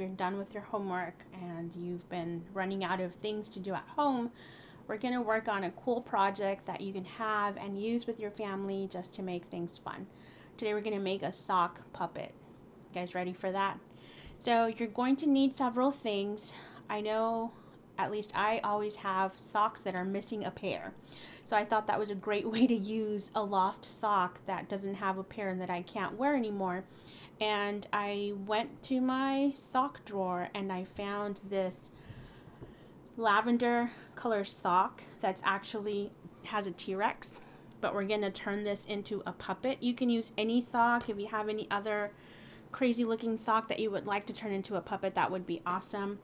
you're done with your homework and you've been running out of things to do at home, we're going to work on a cool project that you can have and use with your family just to make things fun. Today we're going to make a sock puppet. You guys ready for that? So you're going to need several things. I know, at least I always have socks that are missing a pair. So I thought that was a great way to use a lost sock that doesn't have a pair and that I can't wear anymore. And I went to my sock drawer and I found this lavender color sock that's actually has a T-Rex, but we're going to turn this into a puppet. You can use any sock. If you have any other crazy looking sock that you would like to turn into a puppet, that would be awesome.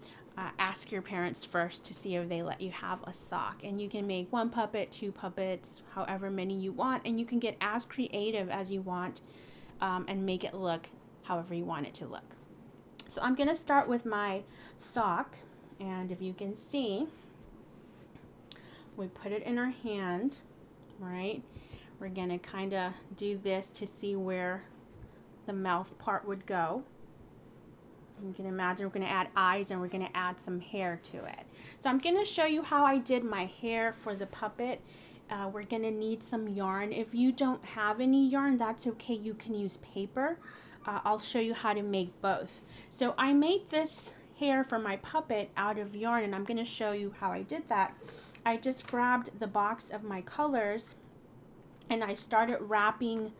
Ask your parents first to see if they let you have a sock, and you can make 1 puppet, 2 puppets, however many you want, and you can get as creative as you want and make it look however you want it to look. So I'm going to start with my sock, and if you can see, we put it in our hand, right? We're going to kind of do this to see where the mouth part would go. You can imagine we're going to add eyes and we're going to add some hair to it. So I'm going to show you how I did my hair for the puppet. We're going to need some yarn. If you don't have any yarn, that's okay. You can use paper. I'll show you how to make both. So I made this hair for my puppet out of yarn, and I'm going to show you how I did that. I just grabbed the box of my colors and I started wrapping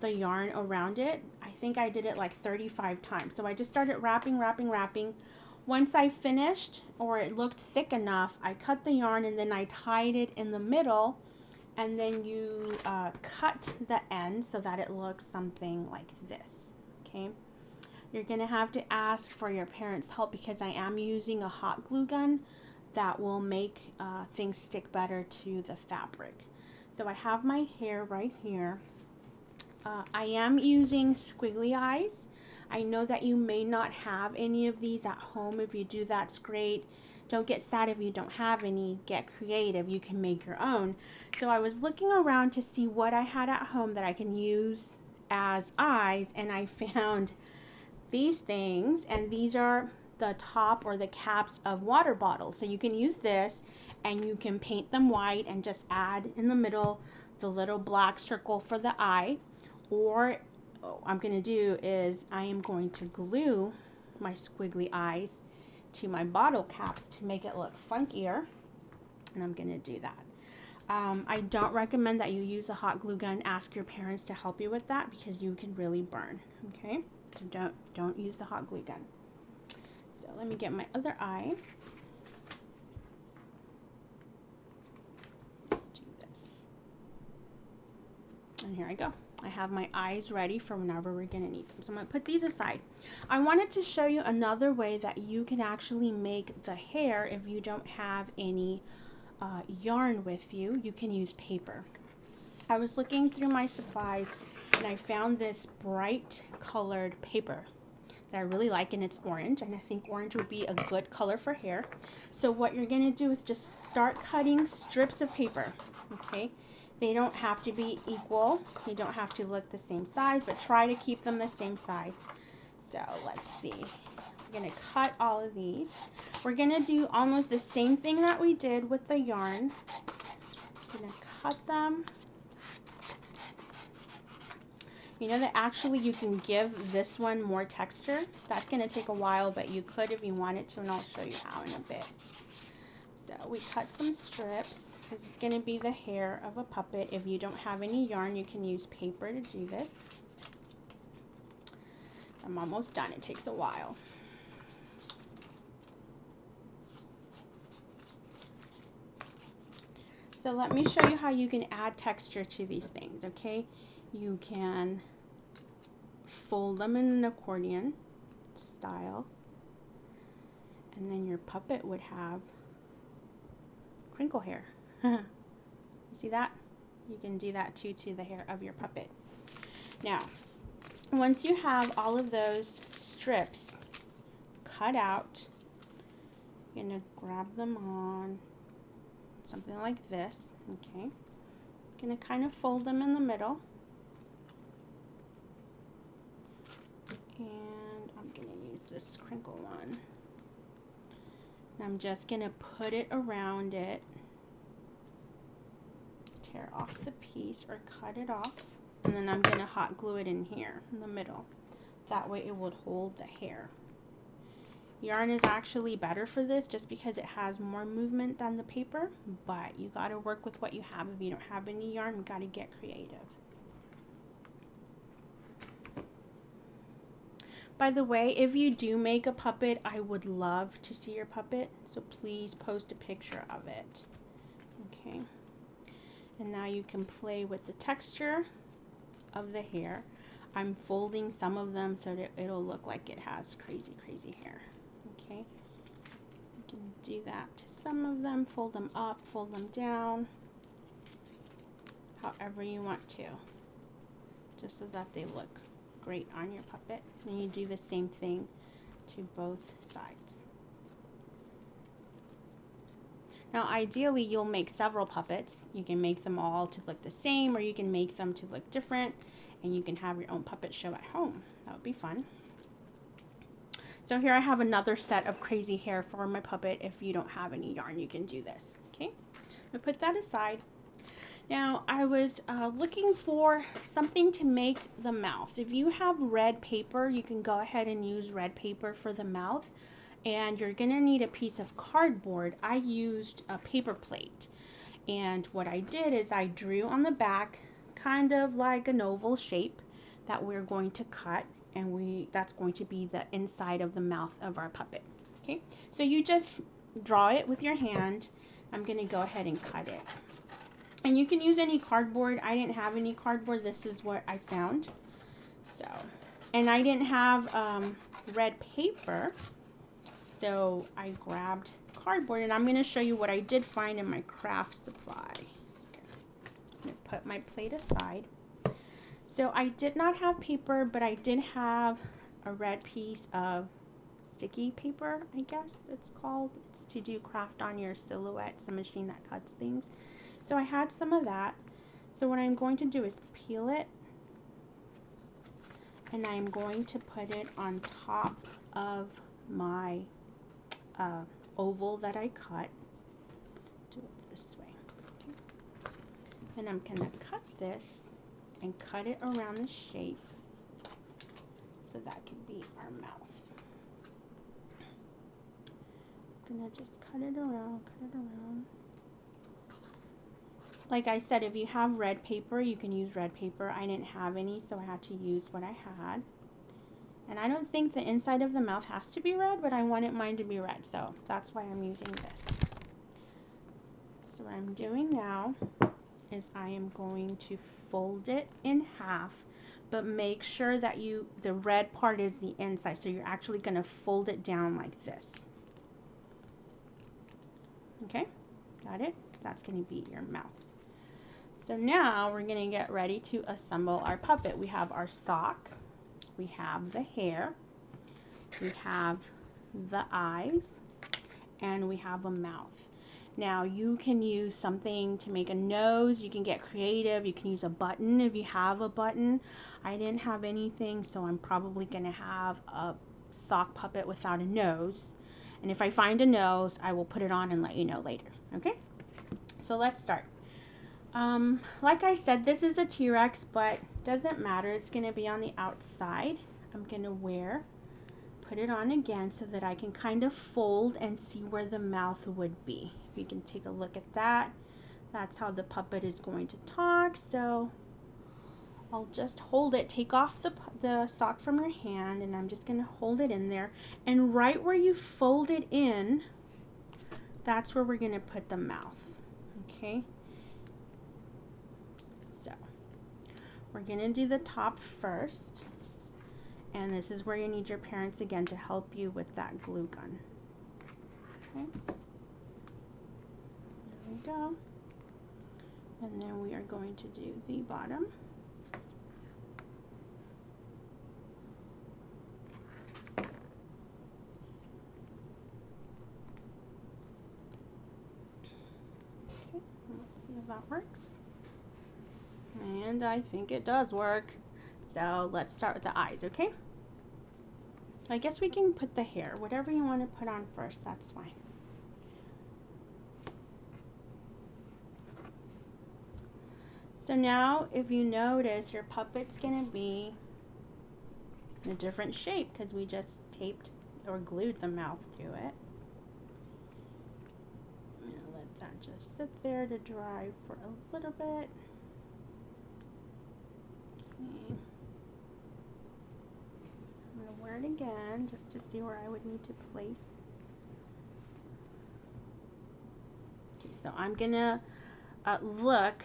the yarn around it. I think I did it like 35 times. So I just started wrapping. Once I finished, or it looked thick enough, I cut the yarn and then I tied it in the middle, and then you cut the end so that it looks something like this. Okay, you're gonna have to ask for your parents' help because I am using a hot glue gun that will make things stick better to the fabric. So I have my hair right here. I am using squiggly eyes. I know that you may not have any of these at home. If you do, that's great. Don't get sad if you don't have any. Get creative. You can make your own. So I was looking around to see what I had at home that I can use as eyes, and I found these things, and these are the top or the caps of water bottles. So you can use this and you can paint them white and just add in the middle the little black circle for the eye. Or what I'm going to do is I am going to glue my squiggly eyes to my bottle caps to make it look funkier, and I'm going to do that. I don't recommend that you use a hot glue gun. Ask your parents to help you with that because you can really burn. Okay, so don't use the hot glue gun. So let me get my other eye. Do this, and here I go. I have my eyes ready for whenever we're going to need them. So I'm going to put these aside. I wanted to show you another way that you can actually make the hair if you don't have any yarn with you. You can use paper. I was looking through my supplies and I found this bright colored paper that I really like, and it's orange, and I think orange would be a good color for hair. So what you're going to do is just start cutting strips of paper, okay? They don't have to be equal. They don't have to look the same size, but try to keep them the same size. So let's see. We're going to cut all of these. We're going to do almost the same thing that we did with the yarn. I'm going to cut them. You know that actually you can give this one more texture. That's going to take a while, but you could if you wanted to, and I'll show you how in a bit. So we cut some strips. This is going to be the hair of a puppet. If you don't have any yarn, you can use paper to do this. I'm almost done. It takes a while. So let me show you how you can add texture to these things, okay? You can fold them in an accordion style, and then your puppet would have crinkle hair. You see that? You can do that too to the hair of your puppet. Now, once you have all of those strips cut out, you're going to grab them on something like this, okay? Going to kind of fold them in the middle. And I'm going to use this crinkle one. And I'm just gonna put it around it. Tear off the piece or cut it off. And then I'm gonna hot glue it in here in the middle. That way it would hold the hair. Yarn is actually better for this just because it has more movement than the paper, but you gotta work with what you have. If you don't have any yarn, you gotta get creative. By the way, if you do make a puppet, I would love to see your puppet, so please post a picture of it. Okay, and now you can play with the texture of the hair. I'm folding some of them so that it'll look like it has crazy hair. Okay, you can do that to some of them, fold them up, fold them down, however you want to, just so that they look great on your puppet. And you do the same thing to both sides. Now ideally you'll make several puppets. You can make them all to look the same, or you can make them to look different, and you can have your own puppet show at home. That would be fun. So here I have another set of crazy hair for my puppet. If you don't have any yarn, you can do this. Okay, I'll put that aside. Now I was looking for something to make the mouth. If you have red paper, you can go ahead and use red paper for the mouth. And you're gonna need a piece of cardboard. I used a paper plate. And what I did is I drew on the back kind of like an oval shape that we're going to cut, and that's going to be the inside of the mouth of our puppet. Okay, so you just draw it with your hand. I'm gonna go ahead and cut it. And you can use any cardboard. I didn't have any cardboard. This is what I found. So, and I didn't have red paper, so I grabbed cardboard, and I'm going to show you what I did find in my craft supply. Okay. I'm going to put my plate aside. So I did not have paper, but I did have a red piece of sticky paper, I guess it's called. It's to do craft on your silhouette. It's a machine that cuts things. So I had some of that. So what I'm going to do is peel it, and I'm going to put it on top of my oval that I cut. Do it this way. Okay. And I'm going to cut this and cut it around the shape so that can be our mouth. I'm going to just cut it around, Like I said, if you have red paper, you can use red paper. I didn't have any, so I had to use what I had. And I don't think the inside of the mouth has to be red, but I wanted mine to be red, so that's why I'm using this. So what I'm doing now is I am going to fold it in half, but make sure that the red part is the inside, so you're actually going to fold it down like this. Okay, got it? That's going to be your mouth. So now we're going to get ready to assemble our puppet. We have our sock, we have the hair, we have the eyes, and we have a mouth. Now you can use something to make a nose. You can get creative. You can use a button if you have a button. I didn't have anything, so I'm probably going to have a sock puppet without a nose. And if I find a nose, I will put it on and let you know later. Okay? So let's start. Like I said, this is a T-Rex, but doesn't matter. It's going to be on the outside. I'm going to put it on again so that I can kind of fold and see where the mouth would be. You can take a look at that. That's how the puppet is going to talk. So I'll just hold it, take off the sock from your hand, and I'm just going to hold it in there. And right where you fold it in, that's where we're going to put the mouth. Okay? So we're going to do the top first. And this is where you need your parents again to help you with that glue gun. Okay. There we go. And then we are going to do the bottom. Okay, let's see if that works. And I think it does work. So let's start with the eyes, okay? I guess we can put the hair. Whatever you want to put on first, that's fine. So now, if you notice, your puppet's going to be in a different shape because we just taped or glued the mouth to it. I'm going to let that just sit there to dry for a little bit. Okay. I'm going to wear it again just to see where I would need to place. Okay, so I'm going to look.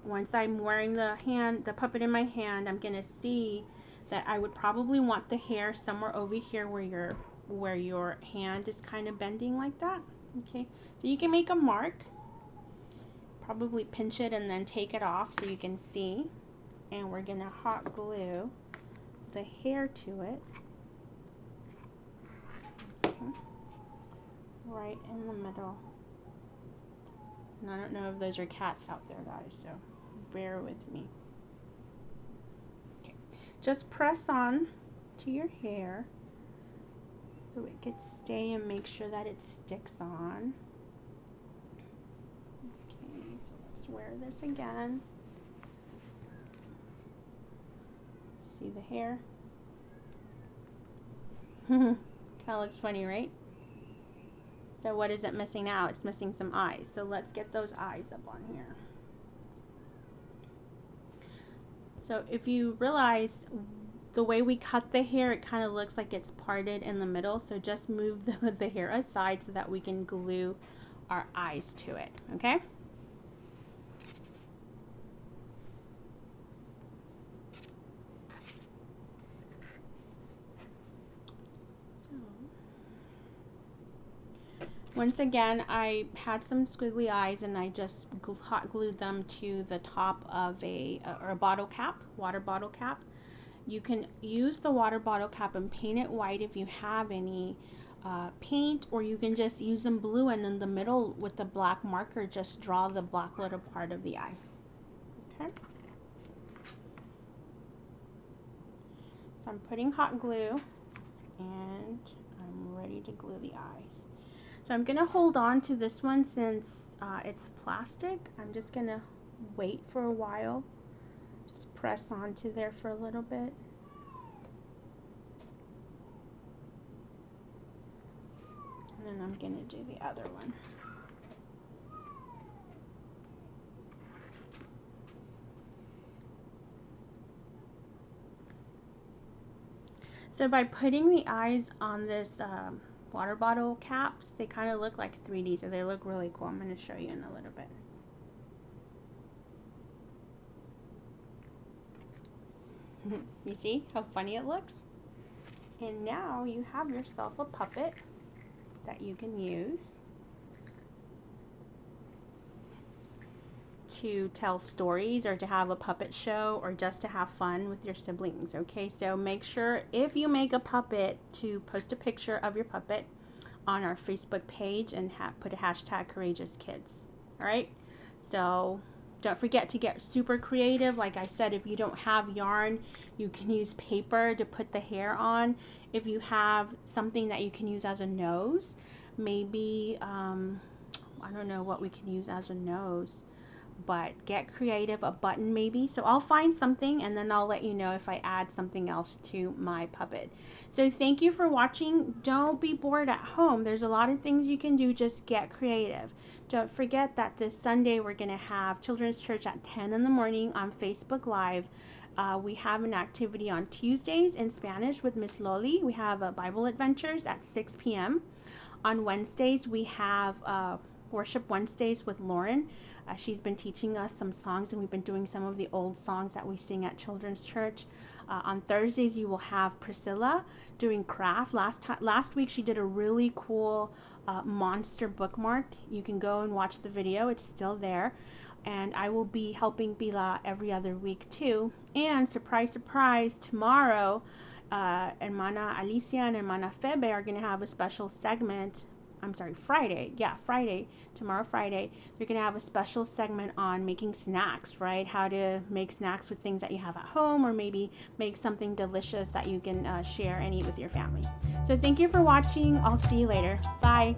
Once I'm wearing the puppet in my hand, I'm gonna see that I would probably want the hair somewhere over here where your hand is kind of bending like that. Okay, so you can make a mark, probably pinch it and then take it off so you can see. And we're gonna hot glue the hair to it. Okay. Right in the middle. And I don't know if those are cats out there, guys, so bear with me. Okay. Just press on to your hair so it could stay and make sure that it sticks on. Okay, so let's wear this again. See the hair? Kind of looks funny, right? So what is it missing now? It's missing some eyes. So let's get those eyes up on here. So if you realize the way we cut the hair, it kind of looks like it's parted in the middle. So just move the hair aside so that we can glue our eyes to it, okay? Once again, I had some squiggly eyes and I just hot glued them to the top of a bottle cap, water bottle cap. You can use the water bottle cap and paint it white if you have any paint, or you can just use them blue and in the middle with the black marker just draw the black little part of the eye. Okay. So I'm putting hot glue and I'm ready to glue the eyes. So I'm going to hold on to this one since it's plastic. I'm just going to wait for a while. Just press onto there for a little bit. And then I'm going to do the other one. So by putting the eyes on this water bottle caps, they kind of look like 3D, so they look really cool. I'm going to show you in a little bit. You see how funny it looks? And now you have yourself a puppet that you can use to tell stories or to have a puppet show or just to have fun with your siblings. Okay, so make sure if you make a puppet to post a picture of your puppet on our Facebook page and put a hashtag Courageous Kids. All right, so don't forget to get super creative. Like I said, if you don't have yarn, you can use paper to put the hair on. If you have something that you can use as a nose, maybe I don't know what we can use as a nose, but get creative, a button maybe. So I'll find something and then I'll let you know if I add something else to my puppet. So thank you for watching. Don't be bored at home. There's a lot of things you can do. Just get creative. Don't forget that this Sunday we're going to have Children's Church at 10 in the morning on Facebook Live. We have an activity on Tuesdays in Spanish with Miss Loli. We have Bible Adventures at 6 p.m. On Wednesdays we have Worship Wednesdays with Lauren. She's been teaching us some songs, and we've been doing some of the old songs that we sing at Children's Church. On Thursdays, you will have Priscilla doing craft. Last week, she did a really cool monster bookmark. You can go and watch the video. It's still there. And I will be helping Bila every other week, too. And surprise, surprise, tomorrow, Hermana Alicia and Hermana Febe are going to have a special segment Friday. Yeah, Friday. Tomorrow, Friday, they're going to have a special segment on making snacks, right? How to make snacks with things that you have at home, or maybe make something delicious that you can share and eat with your family. So thank you for watching. I'll see you later. Bye.